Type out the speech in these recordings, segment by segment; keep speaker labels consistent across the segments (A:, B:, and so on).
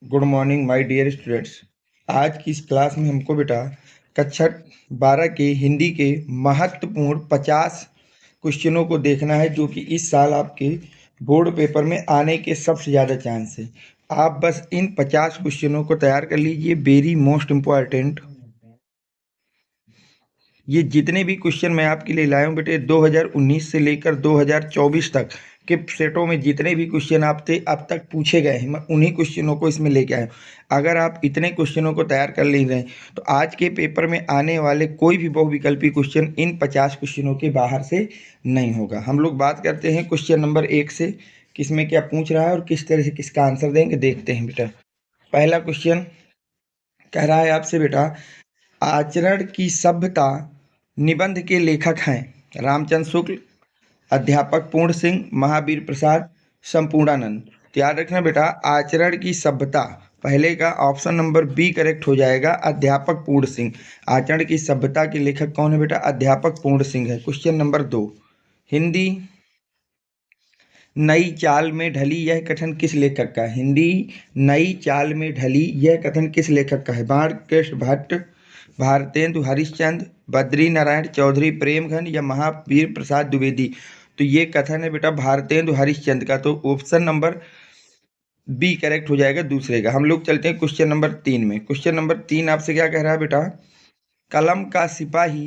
A: Good morning my dear students. आज की इस क्लास में हमको बेटा कक्षा 12 के हिंदी के महत्वपूर्ण 50 क्वेश्चनों को देखना है, जो कि इस साल आपके बोर्ड पेपर में आने के सबसे ज़्यादा चांस है। आप बस इन 50 क्वेश्चनों को तैयार कर लीजिए। वेरी मोस्ट इम्पॉर्टेंट ये जितने भी क्वेश्चन मैं आपके लिए लाया हूँ बेटे, 2019 से लेकर 2024 तक के सेटों में जितने भी क्वेश्चन आपसे अब तक पूछे गए हैं, मैं उन्हीं क्वेश्चनों को इसमें लेके आया हूँ। अगर आप इतने क्वेश्चनों को तैयार कर ले रहे हैं तो आज के पेपर में आने वाले कोई भी बहुविकल्पी क्वेश्चन इन 50 क्वेश्चनों के बाहर से नहीं होगा। हम लोग बात करते हैं क्वेश्चन नंबर 1 से, किसमें क्या पूछ रहा है और किस तरह से किसका आंसर देंगे, देखते हैं बेटा। पहला क्वेश्चन कह रहा है आपसे बेटा, आचरण की सभ्यता निबंध के लेखक हैं रामचंद्र शुक्ल, अध्यापक पूर्ण सिंह, महावीर प्रसाद, संपूर्णानंद। तो याद रखना बेटा, आचरण की सभ्यता पहले का ऑप्शन नंबर बी करेक्ट हो जाएगा, अध्यापक पूर्ण सिंह। आचरण की सभ्यता के लेखक कौन है बेटा? अध्यापक पूर्ण सिंह है। क्वेश्चन नंबर 2, हिंदी नई चाल में ढली यह कथन किस लेखक का है? हिंदी नई चाल में ढली यह कथन किस लेखक का है? बाणकृष्ण भट्ट, भारतेंदु हरिश्चंद्र, बद्री नारायण चौधरी प्रेमघन या महावीर प्रसाद द्विवेदी। तो ये कथन है बेटा भारतेंदु हरिश्चंद्र का, तो ऑप्शन नंबर बी करेक्ट हो जाएगा दूसरे का। हम लोग चलते हैं क्वेश्चन नंबर 3 में। क्वेश्चन नंबर 3 आपसे क्या कह रहा है बेटा? कलम का सिपाही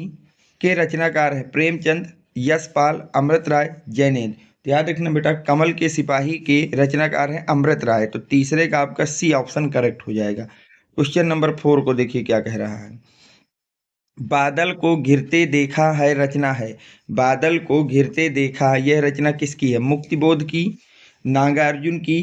A: के रचनाकार है प्रेमचंद, यशपाल, अमृत राय, जैनेन्द्र। तो याद रखना बेटा, कमल के सिपाही के रचनाकार हैं अमृत राय, तो तीसरे का आपका सी ऑप्शन करेक्ट हो जाएगा। क्वेश्चन नंबर 4 को देखिए क्या कह रहा है। बादल को घिरते देखा है रचना है, बादल को घिरते देखा, यह रचना किसकी है? मुक्तिबोध की, नागार्जुन की,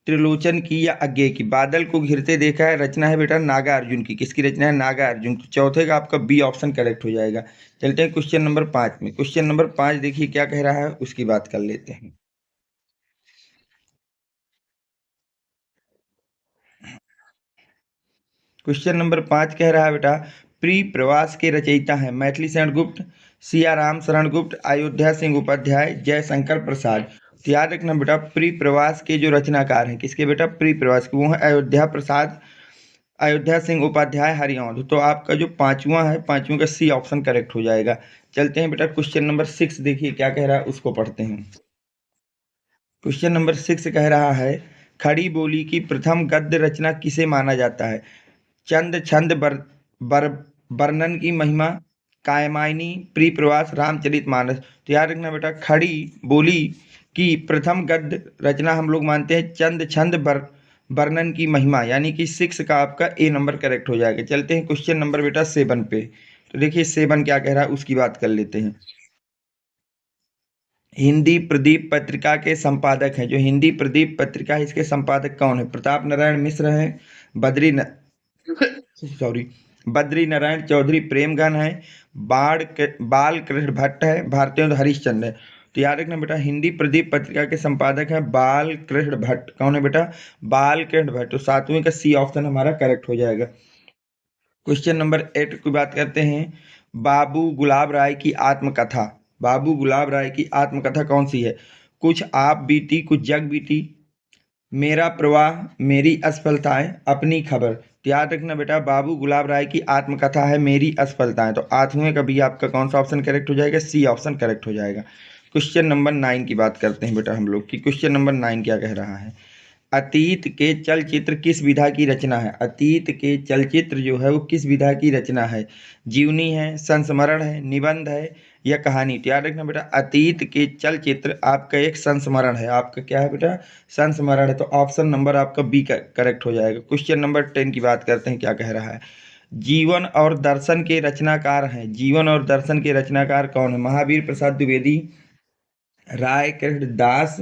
A: त्रिलोचन की या अज्ञे की? बादल को घिरते देखा है रचना है बेटा नागार्जुन की। किसकी रचना है? नागार्जुन की। चौथे का आपका बी ऑप्शन करेक्ट हो जाएगा। चलते हैं क्वेश्चन नंबर 5 में। क्वेश्चन नंबर 5 देखिए क्या कह रहा है, उसकी बात कर लेते हैं। क्वेश्चन नंबर 5 कह रहा है बेटा, प्री प्रवास के रचयिता हैं मैथिली शरण गुप्त, सिया राम शरण गुप्त, अयोध्या सिंह उपाध्याय, जयशंकर प्रसाद। तो याद रखना बेटा, प्री प्रवास के जो रचनाकार हैं किसके बेटा? प्री प्रवास के, वो हैं अयोध्या प्रसाद, अयोध्या सिंह उपाध्याय, हरिऔंध। तो आपका जो पांचवा है, पांचवें का सी ऑप्शन करेक्ट हो जाएगा। चलते हैं बेटा क्वेश्चन नंबर 6 देखिए क्या कह रहा है, उसको पढ़ते हैं। क्वेश्चन नंबर 6 कह रहा है, खड़ी बोली की प्रथम गद्य रचना किसे माना जाता है? चंद छंद बर वर्णन की महिमा, कायमायनी, प्री प्रवास, रामचरितमानस। तो याद रखना बेटा, खड़ी बोली की प्रथम गद्य रचना हम लोग मानते हैं चंद छंद वर्णन की महिमा, यानी कि 6 का आपका ए नंबर करेक्ट हो जाएगा। चलते हैं क्वेश्चन नंबर बेटा 7 पे। तो देखिए 7 क्या कह रहा है, उसकी बात कर लेते हैं। हिंदी प्रदीप पत्रिका के संपादक हैं, जो हिंदी प्रदीप पत्रिका है इसके संपादक कौन है? प्रताप नारायण मिश्र हैं, बद्री न... सॉरी, बद्री नारायण चौधरी प्रेमगन है, बाल कृष्ण भट्ट है, भारतेंदु हरिश्चंद्र है। तो याद रखना बेटा, हिंदी प्रदीप पत्रिका के संपादक हैं बाल कृष्ण भट्ट। कौन है बेटा? बाल कृष्ण भट्ट। तो 7वें का सी ऑप्शन हमारा करेक्ट हो जाएगा। क्वेश्चन नंबर 8 की बात करते हैं। बाबू गुलाब राय की आत्मकथा, बाबू गुलाब राय की आत्मकथा कौन सी है? कुछ आप बीती, कुछ जग बीती, मेरा प्रवाह, मेरी असफलताएं, अपनी खबर। तो याद रखना बेटा, बाबू गुलाब राय की आत्मकथा है मेरी असफलताएं। तो 8वें का भी आपका कौन सा ऑप्शन करेक्ट हो जाएगा? सी ऑप्शन करेक्ट हो जाएगा। क्वेश्चन नंबर 9 की बात करते हैं बेटा हम लोग की। क्वेश्चन नंबर 9 क्या कह रहा है? अतीत के चलचित्र किस विधा की रचना है? अतीत के चलचित्र जो है वो किस विधा की रचना है? जीवनी है, संस्मरण है, निबंध है या कहानी? तो याद रखना बेटा, अतीत के चलचित्र आपका एक संस्मरण है। आपका क्या है बेटा? संस्मरण है। तो ऑप्शन नंबर आपका बी करेक्ट हो जाएगा। क्वेश्चन नंबर 10 की बात करते हैं, क्या कह रहा है? जीवन और दर्शन के रचनाकार हैं, जीवन और दर्शन के रचनाकार कौन है? महावीर प्रसाद द्विवेदी, राय कृष्ण दास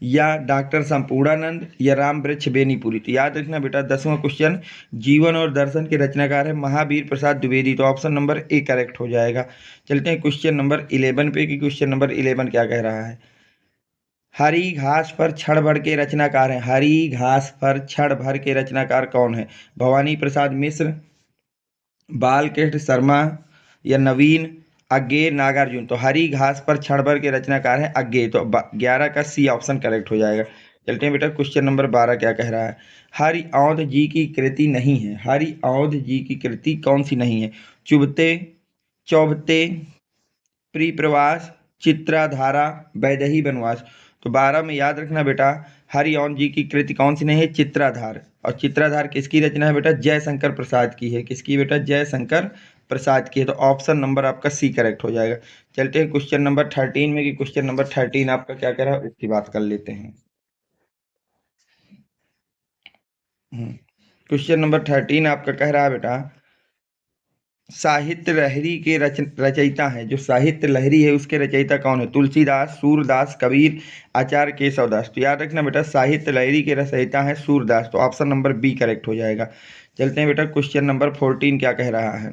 A: या डॉक्टर संपूर्णानंद या राम वृक्ष बेनीपुरी। तो याद रखना बेटा, 10वां क्वेश्चन, जीवन और दर्शन के रचनाकार है महावीर प्रसाद द्विवेदी। तो ऑप्शन नंबर ए करेक्ट हो जाएगा। चलते हैं क्वेश्चन नंबर 11 पे कि क्वेश्चन नंबर 11 क्या कह रहा है? हरी घास पर क्षण भर के रचनाकार हैं, हरी घास पर क्षण भर के रचनाकार कौन है? भवानी प्रसाद मिश्र, बालकृष्ण शर्मा या नवीन, अज्ञे, नागार्जुन। तो हरी घास पर क्षण भर के रचनाकार हैं अज्ञे। तो 11 का सी ऑप्शन करेक्ट हो जाएगा। चलते हैं बेटा क्वेश्चन नंबर 12 क्या कह रहा है। हरि औध जी की कृति नहीं है, हरि औध जी की कृति कौन सी नहीं है? चुभते, चौभते, प्रिप्रवास, चित्राधारा, वैदेही वनवास। तो 12 में याद रखना बेटा, हरिओंद जी की कृति कौन सी नहीं है? चित्राधार। और चित्राधार किसकी रचना है बेटा? जयशंकर प्रसाद की है। किसकी बेटा? जयशंकर प्रसाद की है। तो ऑप्शन नंबर आपका सी करेक्ट हो जाएगा। चलते हैं क्वेश्चन नंबर 13 में, कि क्वेश्चन नंबर 13 आपका क्या कह रहा है उसकी बात कर लेते हैं। क्वेश्चन नंबर 13 आपका कह रहा है बेटा, साहित्य लहरी के रचयिता हैं, जो साहित्य लहरी है उसके रचयिता कौन है? तुलसीदास, सूरदास, कबीर, आचार्य केशवदास। तो याद रखना बेटा, साहित्य लहरी के रचयिता है सूरदास। तो ऑप्शन नंबर बी करेक्ट हो जाएगा। चलते हैं बेटा क्वेश्चन नंबर 14 क्या कह रहा है।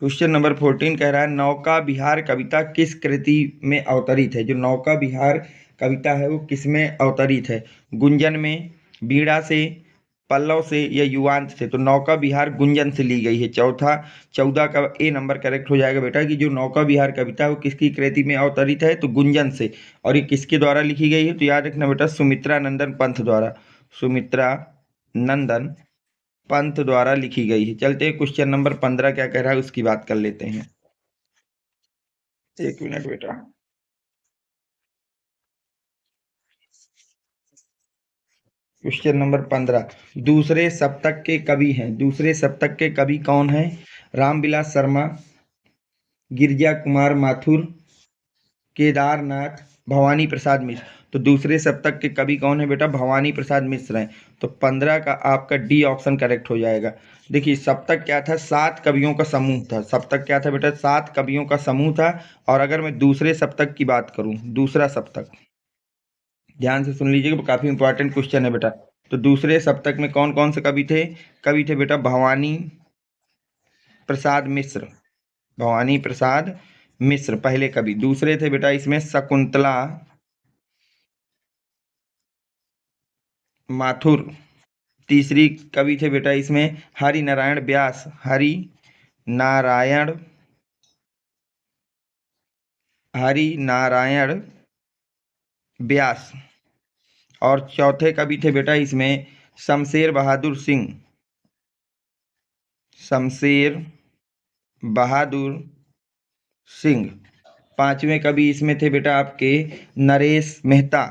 A: क्वेश्चन नंबर 14 कह रहा है, नौका विहार कविता किस कृति में अवतरित है? जो नौका विहार कविता है वो किस में अवतरित है? गुंजन में, बीड़ा से, पल्लव से, या युवांत से? तो नौका विहार गुंजन से ली गई है। चौथा 14 का ए नंबर करेक्ट हो जाएगा बेटा, कि जो नौका विहार कविता है वो किसकी कृति में अवतरित है? तो गुंजन से। और ये किसके द्वारा लिखी गई है? तो याद रखना बेटा, सुमित्रा नंदन पंत द्वारा, सुमित्रा नंदन पंत द्वारा लिखी गई है। चलते हैं क्वेश्चन नंबर 15 क्या कह रहा है उसकी बात कर लेते हैं। एक मिनट बेटा। क्वेश्चन नंबर 15, दूसरे सप्तक के कवि हैं। दूसरे सप्तक के कवि कौन हैं? रामविलास शर्मा, गिरजा कुमार माथुर, केदारनाथ, भवानी प्रसाद मिश्र। तो दूसरे सप्तक के कवि कौन है बेटा? भवानी प्रसाद मिश्र हैं। तो 15 का आपका डी ऑप्शन करेक्ट हो जाएगा। देखिए, सप्तक क्या था? 7 कवियों का समूह था। सप्तक क्या था बेटा? 7 कवियों का समूह था। और अगर मैं दूसरे सप्तक की बात करूं, दूसरा सप्तक, ध्यान से सुन लीजिएगा, काफी इंपॉर्टेंट क्वेश्चन है बेटा। तो दूसरे सप्तक में कौन कौन से कवि थे? कवि थे बेटा भवानी प्रसाद मिश्र, भवानी प्रसाद मिश्र पहले कवि। दूसरे थे बेटा इसमें शकुंतला माथुर। तीसरी कवि थे बेटा इसमें हरि नारायण व्यास, हरि नारायण, हरि नारायण व्यास। और चौथे कवि थे बेटा इसमें शमशेर बहादुर सिंह, शमशेर बहादुर सिंह। पांचवें कवि इसमें थे बेटा आपके नरेश मेहता।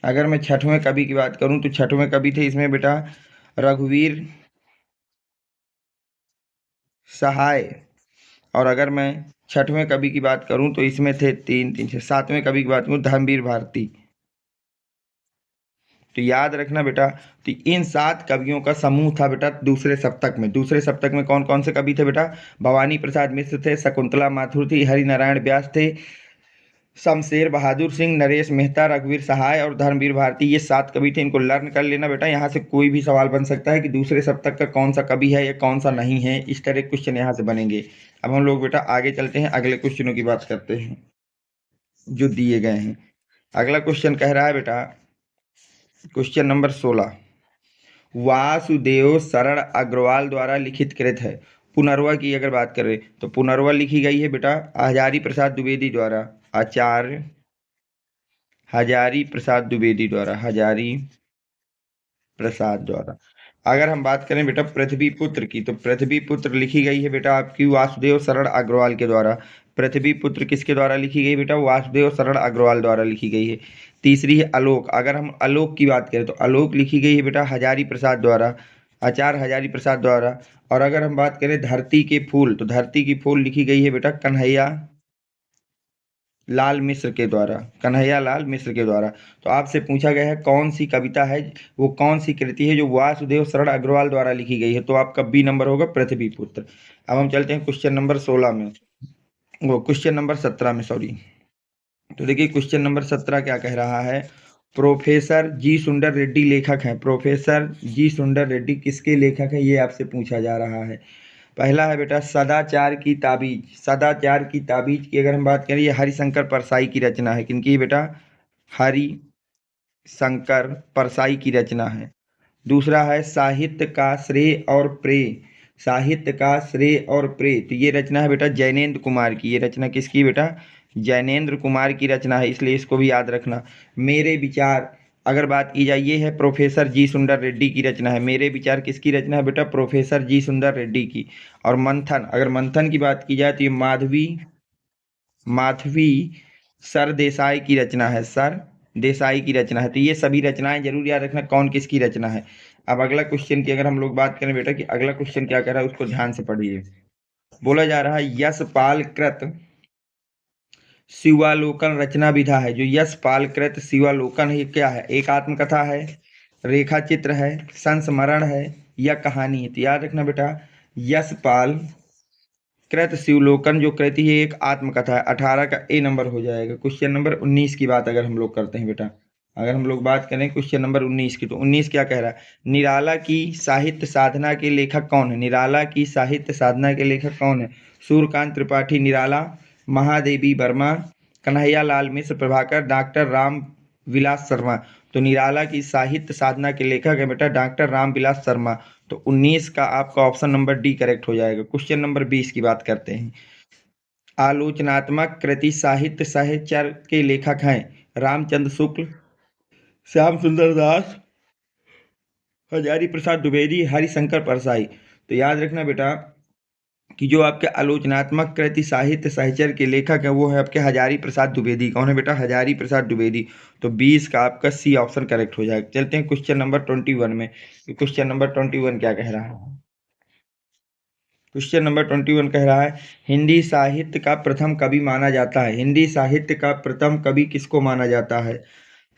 A: अगर मैं छठवें कवि की बात करूं तो छठवें कवि थे इसमें बेटा रघुवीर सहाय। और अगर मैं छठवें कवि की बात करूं तो इसमें थे तीन तीन छः, सातवें कवि की बात करूं धर्मवीर भारती। तो याद रखना बेटा, तो इन 7 कवियों का समूह था बेटा दूसरे सप्तक में। दूसरे सप्तक में कौन कौन से कवि थे बेटा? भवानी प्रसाद मिश्र थे, शकुंतला माथुर थी, हरि नारायण व्यास थे, शमशेर बहादुर सिंह, नरेश मेहता, रघुवीर सहाय और धर्मवीर भारती। ये 7 कवि थे। इनको लर्न कर लेना बेटा। यहाँ से कोई भी सवाल बन सकता है कि दूसरे सप्तक का कौन सा कवि है या कौन सा नहीं है, इस तरह क्वेश्चन यहाँ से बनेंगे। अब हम लोग बेटा आगे चलते हैं, अगले क्वेश्चनों की बात करते हैं जो दिए गए हैं। अगला क्वेश्चन कह रहा है बेटा, क्वेश्चन नंबर 16, वासुदेव शरण अग्रवाल द्वारा लिखित कृत है। पुनर्वा की अगर बात करें तो पुनर्वा लिखी गई है बेटा हजारी प्रसाद द्विवेदी द्वारा, आचार्य हजारी प्रसाद द्विवेदी द्वारा, हजारी प्रसाद द्वारा। अगर हम बात करें बेटा पृथ्वी पुत्र की, तो पृथ्वी पुत्र लिखी गई है बेटा आपकी वासुदेव शरण अग्रवाल के द्वारा। पृथ्वी पुत्र किसके द्वारा लिखी गई बेटा? वासुदेव शरण अग्रवाल द्वारा लिखी गई है। तीसरी है आलोक। अगर हम आलोक की बात करें तो आलोक लिखी गई है बेटा हजारी प्रसाद द्वारा, आचार्य हजारी प्रसाद द्वारा। और अगर हम बात करें धरती के फूल, तो धरती की फूल लिखी गई है बेटा कन्हैया लाल मिश्र के द्वारा, कन्हैया लाल मिश्र के द्वारा। तो आपसे पूछा गया है कौन सी कविता है, वो कौन सी कृति है जो वासुदेव शरण अग्रवाल द्वारा लिखी गई है? तो आपका बी नंबर होगा पृथ्वी पुत्र। अब हम चलते हैं क्वेश्चन नंबर 16 में, वो क्वेश्चन नंबर 17 में, सॉरी। तो देखिए क्वेश्चन नंबर 17 क्या कह रहा है, प्रोफेसर जी सुंदर रेड्डी लेखक हैं। प्रोफेसर जी सुंदर रेड्डी किसके लेखक हैं, ये आपसे पूछा जा रहा है। पहला है बेटा सदाचार की ताबीज। सदाचार की ताबीज की अगर हम बात करें, ये हरिशंकर परसाई की रचना है। किनकी है बेटा? हरि शंकर परसाई की रचना है। दूसरा है साहित्य का श्रेय और प्रेय। साहित्य का श्रेय और प्रेय, तो ये रचना है बेटा जैनेन्द्र कुमार की। ये रचना किसकी बेटा? जैनेन्द्र कुमार की रचना है, इसलिए इसको भी याद रखना। मेरे विचार अगर बात की जाए, ये है प्रोफेसर जी सुंदर रेड्डी की रचना है। मेरे विचार किसकी रचना है बेटा? प्रोफेसर जी सुंदर रेड्डी की। और मंथन, अगर मंथन की बात की जाए तो ये माधवी माधवी सर देसाई की रचना है, सर देसाई की रचना है। तो ये सभी रचनाएं जरूर याद रखना कौन किसकी रचना है। अब अगला क्वेश्चन की अगर हम लोग बात करें बेटा कि अगला क्वेश्चन क्या कह रहा है उसको ध्यान से पढ़िए। बोला जा रहा है यशपाल कृत शिवालोकन रचना विधा है। जो यशपाल कृत शिवालोकन है, ये क्या है? एक आत्मकथा है, रेखा चित्र है, संस्मरण है या कहानी है? तो याद रखना बेटा, यशपाल कृत शिवलोकन जो कृति है एक आत्मकथा है। 18 का ए नंबर हो जाएगा। क्वेश्चन नंबर 19 की बात अगर हम लोग करते हैं बेटा, अगर हम लोग बात करें क्वेश्चन नंबर 19 की, तो 19 क्या कह रहा है? निराला की साहित्य साधना के लेखक कौन है? निराला की साहित्य साधना के लेखक कौन है? सूर्यकांत त्रिपाठी निराला, महादेवी वर्मा, कन्हैया लाल मिश्र प्रभाकर, डॉक्टर राम विलास शर्मा। तो निराला की साहित्य साधना के लेखक है बेटा डॉक्टर राम विलास शर्मा। तो 19 का आपका ऑप्शन नंबर डी करेक्ट हो जाएगा। क्वेश्चन नंबर 20 की बात करते हैं। आलोचनात्मक कृति साहित्य साहित्य के लेखक हैं रामचंद्र शुक्ल, श्याम सुंदर दास, हजारी प्रसाद द्विवेदी, हरिशंकर परसाई। तो याद रखना बेटा कि जो आपके आलोचनात्मक कृति साहित्य साहित्य के लेखक है वो है आपके हजारी प्रसाद द्विवेदी। कौन है बेटा? हजारी प्रसाद द्विवेदी। तो 20 का आपका सी ऑप्शन करेक्ट हो जाएगा। चलते हैं क्वेश्चन नंबर 21 में। क्वेश्चन नंबर 21 क्या कह रहा है? क्वेश्चन नंबर 21 कह रहा है हिंदी साहित्य का प्रथम कवि माना जाता है। हिंदी साहित्य का प्रथम कवि किसको माना जाता है?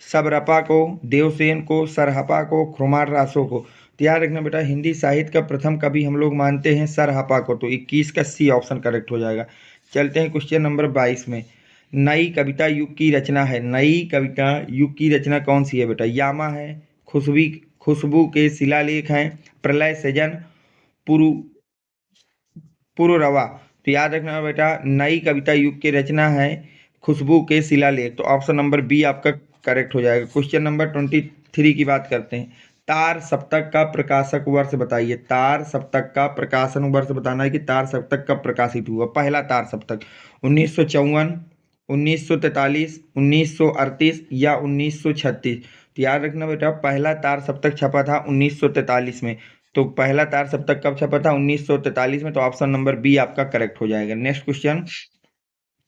A: सबरपा को, देवसेन को, सरहपा को, खुमार रासो को। तो याद रखना बेटा हिंदी साहित्य का प्रथम कवि हम लोग मानते हैं सरहपा को। तो 21 का सी ऑप्शन करेक्ट हो जाएगा। चलते हैं क्वेश्चन नंबर 22 में। नई कविता युग की रचना है। नई कविता युग की रचना कौन सी है बेटा? यामा है, खुशबू के शिलालेख हैं, प्रलय सृजन, पुरु पुररवा। तो याद रखना बेटा नई कविता युग की रचना है खुशबू के शिलालेख। तो ऑप्शन नंबर बी आपका करेक्ट हो जाएगा। क्वेश्चन नंबर 23 की बात करते हैं। तार सप्तक का प्रकाशक वर्ष बताइए। तार सप्तक का प्रकाशन वर्ष बताना है कि तार सप्तक कब प्रकाशित हुआ। पहला तार सप्तक 1954, 1943, 1938 या 1936। तो याद रखना बेटा पहला तार सप्तक छपा था 1943 में। तो पहला तार सप्तक कब छपा था? 1943 में। तो ऑप्शन नंबर बी आपका करेक्ट हो जाएगा। नेक्स्ट क्वेश्चन,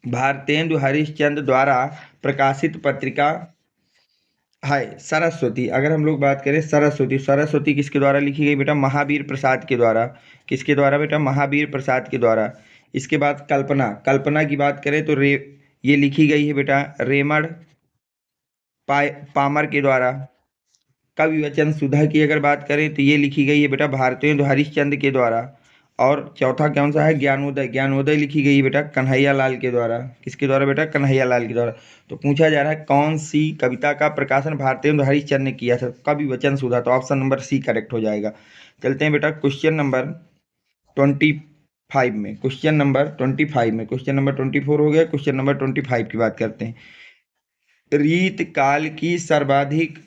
A: भारतेंदु हरिश्चंद्र द्वारा प्रकाशित पत्रिका है सरस्वती। अगर हम लोग बात करें सरस्वती, सरस्वती किसके द्वारा लिखी गई बेटा? महावीर प्रसाद के द्वारा। किसके द्वारा बेटा? महावीर प्रसाद के द्वारा। इसके बाद कल्पना, कल्पना की बात करें तो ये लिखी गई है बेटा रेमंड पामर के द्वारा। कवि वचन सुधा की अगर बात करें तो ये लिखी गई है बेटा भारतेंदु हरिश्चंद्र के द्वारा। और चौथा कौन सा है? ज्ञानोदय, ज्ञानोदय लिखी गई है बेटा कन्हैया लाल के द्वारा। किसके द्वारा बेटा? कन्हैया लाल के द्वारा। तो पूछा जा रहा है कौन सी कविता का प्रकाशन भारतेंदु हरिश्चंद्र ने किया था? कवि वचन सुधा। तो ऑप्शन नंबर सी करेक्ट हो जाएगा। चलते हैं बेटा क्वेश्चन नंबर 25 में। क्वेश्चन नंबर 25 में, क्वेश्चन नंबर 24 हो गया, क्वेश्चन नंबर 25 की बात करते हैं। रीत काल की सर्वाधिक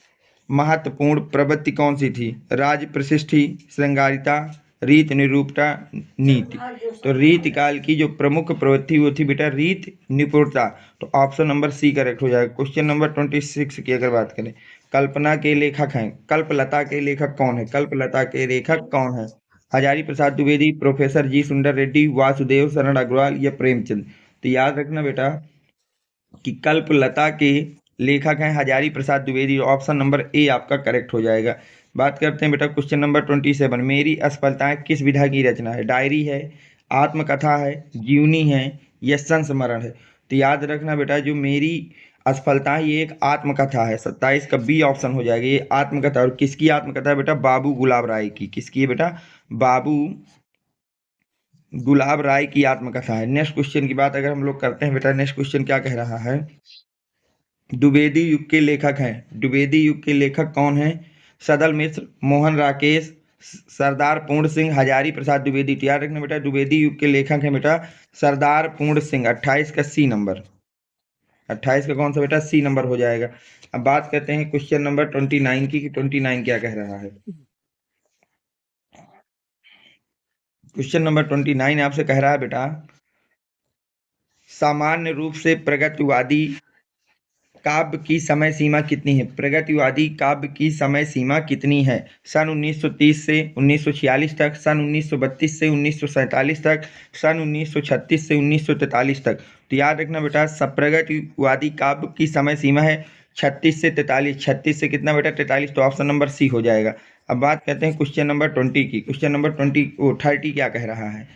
A: महत्वपूर्ण प्रवृत्ति कौन सी थी? राज प्रशिष्टि, श्रृंगारिता, रीत निरूपता, नीति। तो रीत काल की जो प्रमुख प्रवृत्ति वो थी बेटा रीत निपुणता। तो ऑप्शन नंबर सी करेक्ट हो जाएगा। क्वेश्चन नंबर 26 की अगर बात करें, कल्पना के लेखक हैं, कल्पलता के लेखक कौन है? कल्पलता के लेखक कौन है? हजारी प्रसाद द्विवेदी, प्रोफेसर जी सुंदर रेड्डी, वासुदेव शरण अग्रवाल या प्रेमचंद। तो याद रखना बेटा कि कल्पलता के लेखक हैं Hazari Prasad Dwivedi. Option number A आपका करेक्ट हो जाएगा। बात करते हैं बेटा क्वेश्चन नंबर 27। मेरी असफलताएं किस विधा की रचना है? डायरी है, आत्मकथा है, जीवनी है या संस्मरण है? तो याद रखना बेटा जो मेरी असफलताएं ये एक आत्मकथा है। 27 का बी ऑप्शन हो जाएगा। ये आत्मकथा, और किसकी आत्मकथा है बेटा? बाबू गुलाब राय की। किसकी है बेटा? बाबू गुलाब राय की आत्मकथा है। नेक्स्ट क्वेश्चन की बात अगर हम लोग करते हैं बेटा, नेक्स्ट क्वेश्चन क्या कह रहा है? द्विवेदी युग के लेखक हैं। द्विवेदी युग के लेखक कौन हैं? सदल मिश्र, मोहन राकेश, सरदार पूर्ण सिंह, हजारी प्रसाद द्विवेदी। तो याद रखना बेटा द्विवेदी युग के लेखक हैं बेटा सरदार पूर्ण सिंह। 28 का सी नंबर, 28 का कौन सा बेटा? सी नंबर हो जाएगा। अब बात करते हैं क्वेश्चन नंबर 29 की कि 29 क्या कह रहा है। क्वेश्चन नंबर 29 आपसे कह रहा है बेटा सामान्य रूप से प्रगतिवादी काव्य की समय सीमा कितनी है? प्रगतिवादी काव्य की समय सीमा कितनी है? सन 1930 से 1946 तक, सन 1932 से 1947 तक, सन 1936 से 1943 तक। तो याद रखना बेटा, सब प्रगतिवादी काव्य की समय सीमा है 36 से 43। 36 से कितना बेटा? 43। तो ऑप्शन नंबर सी हो जाएगा। अब बात करते हैं क्वेश्चन नंबर 20 की। क्वेश्चन नंबर 30 क्या कह रहा है?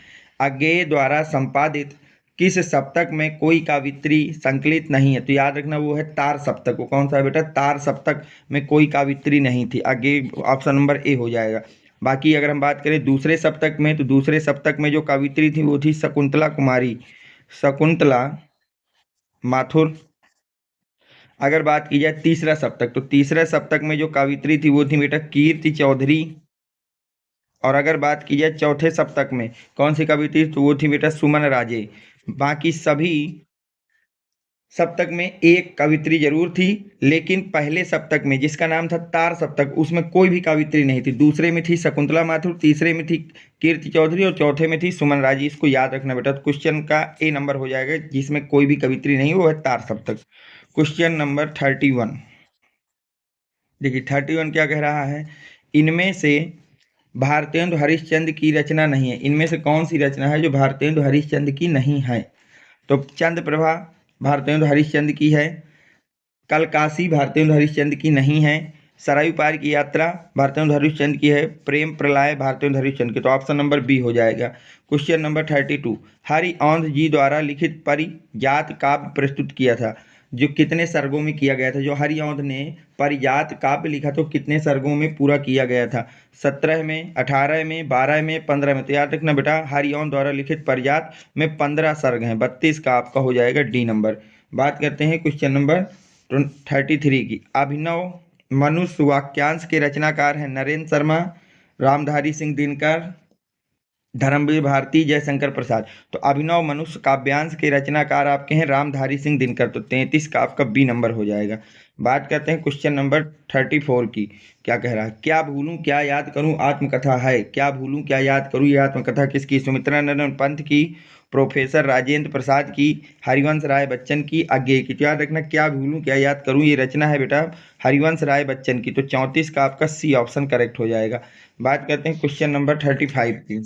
A: अज्ञेय द्वारा संपादित किस सप्तक में कोई कावित्री संकलित नहीं है? तो याद रखना वो है तार सप्तक। वो कौन सा है बेटा? तार सप्तक में कोई कावित्री नहीं थी। आगे ऑप्शन नंबर ए हो जाएगा। बाकी अगर हम बात करें दूसरे सप्तक में, तो दूसरे सप्तक में जो कावित्री थी वो थी शकुंतला कुमारी, शकुंतला माथुर। अगर बात की जाए तीसरा सप्तक, तो तीसरा सप्तक में जो कावित्री थी वो थी बेटा कीर्ति चौधरी। और अगर बात की जाए चौथे सप्तक में कौन सी कवित्री, तो वो थी बेटा सुमन राजे। बाकी सभी सप्तक में एक कवित्री जरूर थी, लेकिन पहले सप्तक में जिसका नाम था तार सप्तक, उसमें कोई भी कवित्री नहीं थी। दूसरे में थी शकुंतला माथुर, तीसरे में थी कीर्ति चौधरी और चौथे में थी सुमन राजे। इसको याद रखना बेटा। क्वेश्चन का ए नंबर हो जाएगा, जिसमें कोई भी कवित्री नहीं, वो है तार सप्तक। Question number 31। देखिए 31 क्या कह रहा है? इनमें से भारतेंदु हरिश्चंद्र की रचना नहीं है। इनमें से कौन सी रचना है जो भारतेंदु हरिश्चंद्र की नहीं है? तो चंद्र प्रभा भारतेंदु हरिश्चंद्र की है, कलकासी भारतेंदु हरिश्चंद्र की नहीं है, सरायू पार की यात्रा भारतेंदु हरिश्चंद्र की है, प्रेम प्रलय भारतेंदु हरिश्चंद्र की। तो ऑप्शन नंबर बी हो जाएगा। Question number 32। हरिऔंध जी द्वारा लिखित परिजात काव्य प्रस्तुत किया था, जो कितने सर्गों में किया गया था? जो हरिऔंध ने परिजात काव्य लिखा तो कितने सर्गों में पूरा किया गया था? 17 में, 18 में, 12 में, 15 में। तो याद रखना बेटा, हरिऔंध द्वारा लिखित परिजात में 15 सर्ग हैं। 32 का आपका हो जाएगा डी नंबर। बात करते हैं क्वेश्चन नंबर 33 की। अभिनव मनुष्य वाक्यांश के रचनाकार हैं नरेंद्र शर्मा, रामधारी सिंह दिनकर, धर्मवीर भारती, जयशंकर प्रसाद। तो अभिनव मनुष्य काव्यांश के रचनाकार आपके हैं रामधारी सिंह दिनकर। तो 33 का आपका बी नंबर हो जाएगा। बात करते हैं क्वेश्चन नंबर 34 की। क्या कह रहा है? क्या भूलूं क्या याद करूं आत्मकथा है। क्या भूलूं क्या याद करूं ये आत्मकथा किसकी? सुमित्रा नंदन पंत की, प्रोफेसर राजेंद्र प्रसाद की, हरिवंश राय बच्चन की, अज्ञेय की। तो याद रखना, क्या भूलूं क्या याद करूं ये रचना है बेटा हरिवंश राय बच्चन की। तो 34 का आपका सी ऑप्शन करेक्ट हो जाएगा। बात करते हैं क्वेश्चन नंबर 35 की।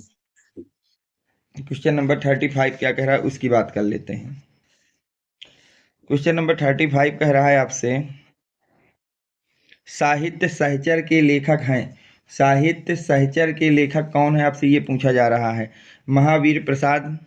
A: क्वेश्चन नंबर 35 क्या कह रहा है उसकी बात कर लेते हैं। क्वेश्चन नंबर 35 कह रहा है आपसे, साहित्य सहचर के लेखक हैं। साहित्य सहचर के लेखक कौन है आपसे ये पूछा जा रहा है। महावीर प्रसाद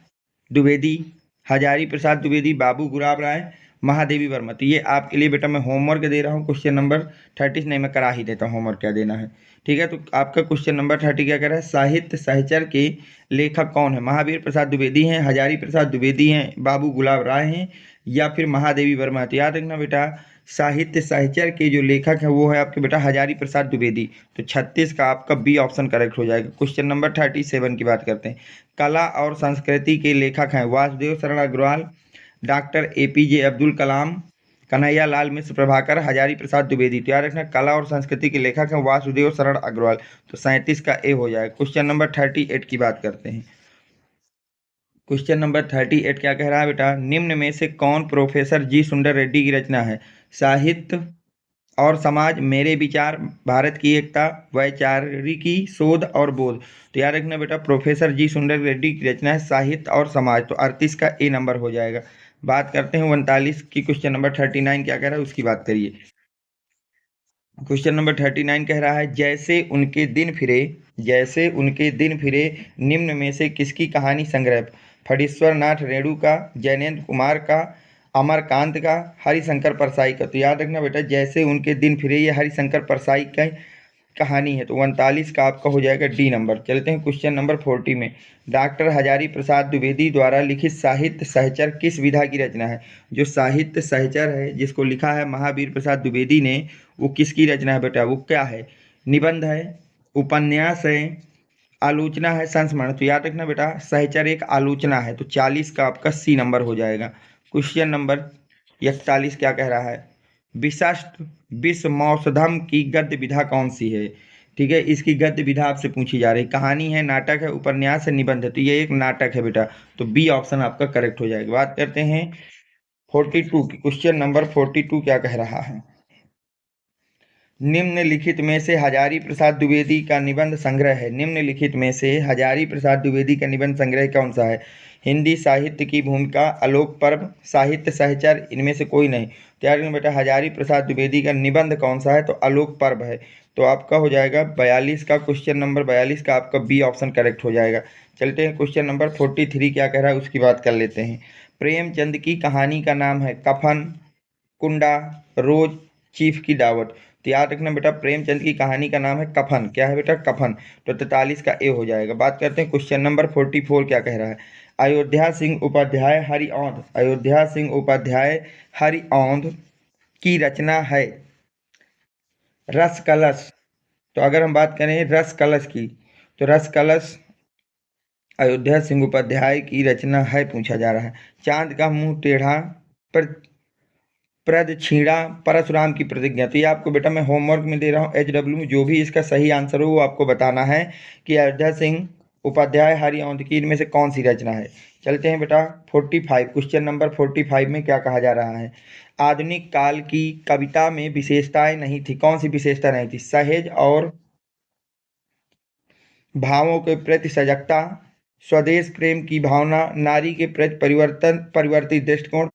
A: द्विवेदी, हजारी प्रसाद द्विवेदी, बाबू गुलाब राय, महादेवी वर्मा। तो ये आपके लिए बेटा मैं होमवर्क दे रहा हूँ। क्वेश्चन नंबर 30 नहीं, मैं करा ही देता हूँ होमवर्क क्या देना है। ठीक है, तो आपका क्वेश्चन नंबर 30 क्या कह रहा है? साहित्य सहचर के लेखक कौन है? महावीर प्रसाद द्विवेदी हैं, हजारी प्रसाद द्विवेदी हैं, बाबू गुलाब राय हैं, या फिर महादेवी वर्मा है। तो याद रखना बेटा, साहित्य सहचर के जो लेखक है वो है आपके बेटा हजारी प्रसाद द्विवेदी। तो 36 का आपका बी ऑप्शन करेक्ट हो जाएगा। क्वेश्चन नंबर 37 की बात करते हैं। कला और संस्कृति के लेखक हैं वासुदेव शरण अग्रवाल, डॉक्टर एपीजे अब्दुल कलाम, कन्हैया लाल मिश्र प्रभाकर, हजारी प्रसाद द्विवेदी। तो याद रखना, कला और संस्कृति के लेखक हैं वासुदेव शरण अग्रवाल। तो 37 का ए हो जाएगा। क्वेश्चन नंबर 38 की बात करते हैं। क्वेश्चन नंबर 38 क्या कह रहा है बेटा? निम्न में से कौन प्रोफेसर जी सुंदर रेड्डी की रचना है? साहित्य और समाज, मेरे विचार, भारत की एकता, वैचारिकी शोध और बोध। तो याद रखना बेटा, प्रोफेसर जी सुंदर रेड्डी की रचना है साहित्य और समाज। तो 38 का ए नंबर हो जाएगा। बात करते हैं 39 की। क्वेश्चन नंबर 39 क्या कह रहा है उसकी बात करिए। क्वेश्चन नंबर 39 कह रहा है, जैसे उनके दिन फिरे, जैसे उनके दिन फिरे निम्न में से किसकी कहानी संग्रह? फणीश्वर नाथ रेणु का, जैनेन्द्र कुमार का, अमरकांत का, हरिशंकर परसाई का। तो याद रखना बेटा, जैसे उनके दिन फिरे ये हरिशंकर परसाई का कहानी है। तो 39 का आपका हो जाएगा डी नंबर। चलते हैं क्वेश्चन नंबर 40 में। डॉक्टर हजारी प्रसाद द्विवेदी द्वारा लिखित साहित्य सहचर किस विधा की रचना है? जो साहित्य सहचर है जिसको लिखा है महावीर प्रसाद द्विवेदी ने, वो किसकी रचना है बेटा? वो क्या है? निबंध है, उपन्यास है, आलोचना है, संस्मरण। तो याद रखना बेटा, सहचर एक आलोचना है। तो 40 का आपका सी नंबर हो जाएगा। क्वेश्चन नंबर 41 क्या कह रहा है? विशिष्ट विषमौसधम की गद्य विधा कौन सी है? ठीक है, इसकी गद्य विधा आपसे पूछी जा रही, कहानी है, नाटक है, उपन्यास है, निबंध है, तो ये एक नाटक है बेटा, तो बी ऑप्शन आपका करेक्ट हो जाएगा। बात करते हैं 42 की, क्वेश्चन नंबर 42 क्या कह रहा है। निम्नलिखित में से हजारी प्रसाद द्विवेदी का निबंध संग्रह है, निम्नलिखित में से हजारी प्रसाद द्विवेदी का निबंध संग्रह कौन सा है। हिंदी साहित्य की भूमिका, आलोक पर्व, साहित्य सहचर, इनमें से कोई नहीं। तो यार बेटा हजारी प्रसाद द्विवेदी का निबंध कौन सा है, तो आलोक पर्व है। तो आपका हो जाएगा 42 का, क्वेश्चन नंबर 42 का आपका बी ऑप्शन करेक्ट हो जाएगा। चलते हैं क्वेश्चन नंबर 43 क्या कह रहा है उसकी बात कर लेते हैं। प्रेमचंद की कहानी का नाम है कफन, कुंडा, रोज, चीफ की दावत। तो याद रखना बेटा प्रेमचंद की कहानी का नाम है कफन। क्या है बेटा, कफन। तो 43 का ए हो जाएगा। बात करते हैं क्वेश्चन नंबर 44 क्या कह रहा है। अयोध्या सिंह उपाध्याय हरिऔंध, अयोध्या सिंह उपाध्याय हरिऔंध की रचना है रस कलश। तो अगर हम बात करें रस कलश की, तो रस कलश अयोध्या सिंह उपाध्याय की रचना है, पूछा जा रहा है। चांद का मुंह टेढ़ा पर प्रदक्षिणा परशुराम की प्रतिज्ञा। तो ये आपको बेटा मैं होमवर्क में दे रहा हूँ HW में, जो भी इसका सही आंसर हो वो आपको बताना है कि अयोध्या सिंह उपाध्याय हरिऔंध की इनमें से कौन सी रचना है। चलते हैं बेटा 45, क्वेश्चन नंबर 45 में क्या कहा जा रहा है। आधुनिक काल की कविता में विशेषताएं नहीं थी, कौन सी विशेषता नहीं थी। सहेज और भावों के प्रति सजगता, स्वदेश प्रेम की भावना, नारी के प्रति परिवर्तित दृष्टिकोण,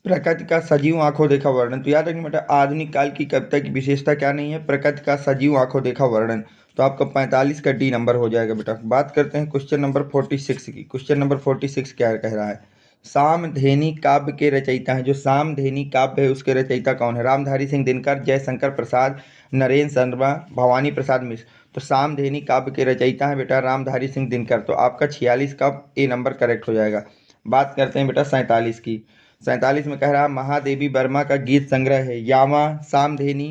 A: प्रकृति का सजीव आंखों देखा वर्णन। तो याद रखना बेटा आधुनिक काल की कविता की विशेषता क्या नहीं है, प्रकृति का सजीव आंखों देखा वर्णन। तो आपका 45 का डी नंबर हो जाएगा बेटा। बात करते हैं क्वेश्चन नंबर 46 की, क्वेश्चन नंबर 46 क्या कह रहा है। सामधेनी काव्य के रचयिता हैं, जो सामधेनी काव्य है उसके रचयिता कौन है। रामधारी सिंह दिनकर, जयशंकर प्रसाद, नरेंद्र शर्मा, भवानी प्रसाद मिश्र। तो सामधेनी काव्य के रचयिता है बेटा रामधारी सिंह दिनकर। तो आपका 46 का ए नंबर करेक्ट हो जाएगा। बात करते हैं बेटा 47 की, 47 में कह रहा महादेवी वर्मा का गीत संग्रह है यामा, सामधेनी,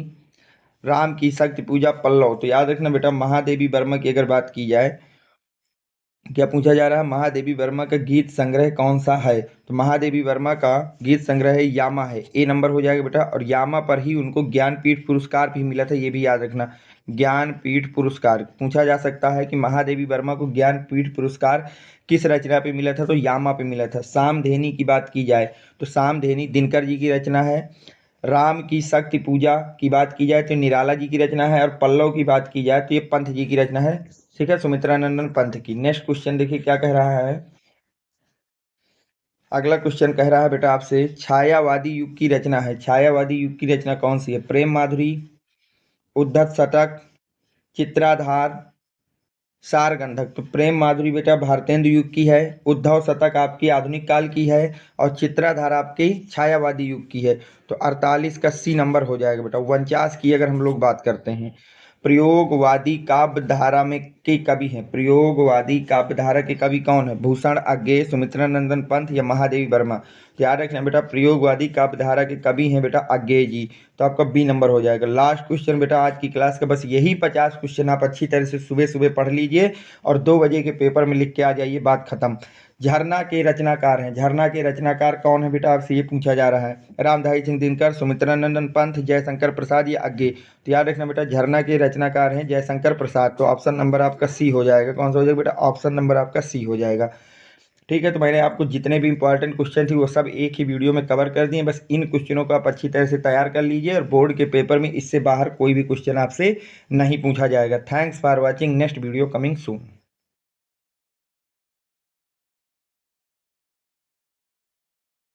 A: राम की शक्ति पूजा, पल्लव। तो याद रखना बेटा महादेवी वर्मा की अगर बात की जाए, क्या पूछा जा रहा है, महादेवी वर्मा का गीत संग्रह कौन सा है। तो महादेवी वर्मा का गीत संग्रह है यामा है, ए नंबर हो जाएगा बेटा। और यामा पर ही उनको ज्ञानपीठ पुरस्कार भी मिला था, ये भी याद रखना। ज्ञानपीठ पुरस्कार पूछा जा सकता है कि महादेवी वर्मा को ज्ञानपीठ पुरस्कार किस रचना पे मिला था, तो यामा पे मिला था। सामधेनी की बात की जाए तो सामधेनी दिनकर जी की रचना है। राम की शक्ति पूजा की बात की जाए तो निराला जी की रचना है। और पल्लव की बात की जाए तो ये पंत जी की रचना है, ठीक है, सुमित्रानंदन पंत की। नेक्स्ट क्वेश्चन देखिए क्या कह रहा है। अगला क्वेश्चन कह रहा है बेटा आपसे छायावादी युग की रचना है, छायावादी युग की रचना कौन सी है। प्रेम माधुरी, उद्धत शतक, चित्राधार, सारगंधक। तो प्रेम माधुरी बेटा भारतेंदु युग की है, उद्धव शतक आपकी आधुनिक काल की है, और चित्राधार आपकी छायावादी युग की है। तो 48 का सी नंबर हो जाएगा बेटा। 49 की अगर हम लोग बात करते हैं, प्रयोगवादी काव्य धारा में के कवि हैं, प्रयोगवादी काव्य धारा के कवि कौन है। भूषण अज्ञेय, सुमित्रानंदन पंत या महादेवी वर्मा। तो याद रखना बेटा प्रयोगवादी काव्य धारा के कवि हैं बेटा अज्ञेय जी। तो आपका बी नंबर हो जाएगा। लास्ट क्वेश्चन बेटा आज की क्लास का, बस यही 50 क्वेश्चन आप अच्छी तरह से सुबह सुबह पढ़ लीजिए और 2 बजे के पेपर में लिख के आ जाइए, बात खत्म। झरना के रचनाकार हैं, झरना के रचनाकार कौन है बेटा आपसे ये पूछा जा रहा है। रामधारी सिंह दिनकर, सुमित्रानंदन पंत, जयशंकर प्रसाद या अज्ञेय। तो याद रखना बेटा झरना के रचनाकार हैं जयशंकर प्रसाद। तो ऑप्शन नंबर आपका सी हो जाएगा। कौन सा हो जाएगा बेटा, ऑप्शन नंबर आपका सी हो जाएगा। ठीक है, तो मैंने आपको जितने भी इंपॉर्टेंट क्वेश्चन थी वो सब एक ही वीडियो में कवर कर दिए। बस इन क्वेश्चनों को आप अच्छी तरह से तैयार कर लीजिए और बोर्ड के पेपर में इससे बाहर कोई भी क्वेश्चन आपसे नहीं पूछा जाएगा। Thanks for watching, next video coming soon.